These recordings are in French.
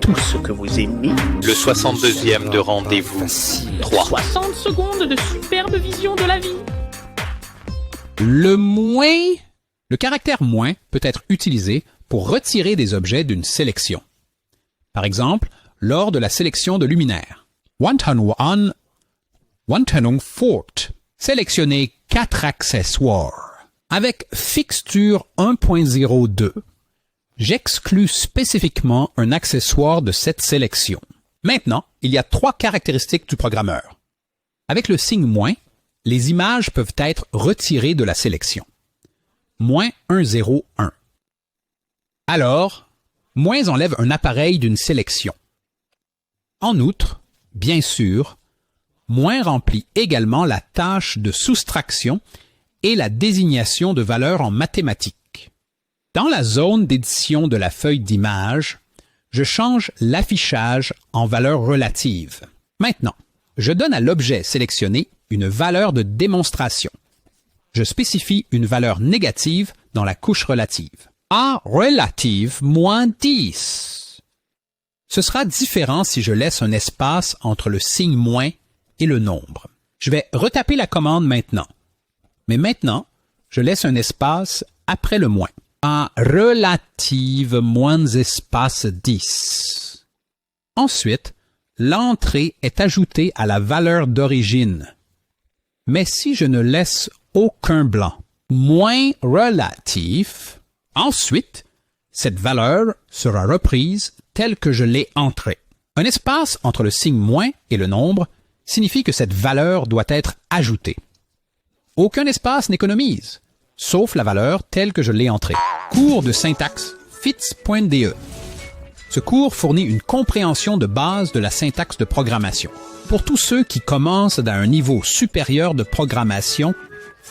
tout ce que vous aimez. Le 62e de rendez-vous. 3. 60 secondes de superbe vision de la vie. Le caractère moins peut être utilisé pour retirer des objets d'une sélection. Par exemple, lors de la sélection de luminaires. Wantanung Fort. Sélectionnez 4 accessoires. Avec fixture 1.02, j'exclus spécifiquement un accessoire de cette sélection. Maintenant, il y a 3 caractéristiques du programmeur. Avec le signe moins, les images peuvent être retirées de la sélection. Moins 101. Alors, moins enlève un appareil d'une sélection. En outre, bien sûr, moins remplit également la tâche de soustraction et la désignation de valeurs en mathématiques. Dans la zone d'édition de la feuille d'image, je change l'affichage en valeur relative. Maintenant, je donne à l'objet sélectionné une valeur de démonstration. Je spécifie une valeur négative dans la couche relative. A relative moins 10. Ce sera différent si je laisse un espace entre le signe moins et le nombre. Je vais retaper la commande maintenant. Mais maintenant, je laisse un espace après le moins. A relative moins espace 10. Ensuite, l'entrée est ajoutée à la valeur d'origine. Mais si je ne laisse aucun blanc, moins relatif, ensuite, cette valeur sera reprise telle que je l'ai entrée. Un espace entre le signe moins et le nombre signifie que cette valeur doit être ajoutée. Aucun espace n'économise, sauf la valeur telle que je l'ai entrée. Cours de syntaxe fits.de. Ce cours fournit une compréhension de base de la syntaxe de programmation. Pour tous ceux qui commencent à un niveau supérieur de programmation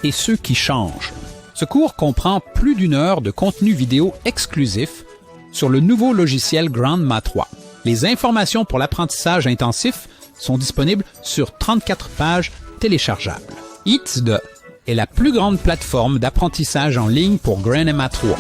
et ceux qui changent. Ce cours comprend plus d'1 heure de contenu vidéo exclusif sur le nouveau logiciel Grandma 3. Les informations pour l'apprentissage intensif sont disponibles sur 34 pages téléchargeables. It's est la plus grande plateforme d'apprentissage en ligne pour Grandma 3.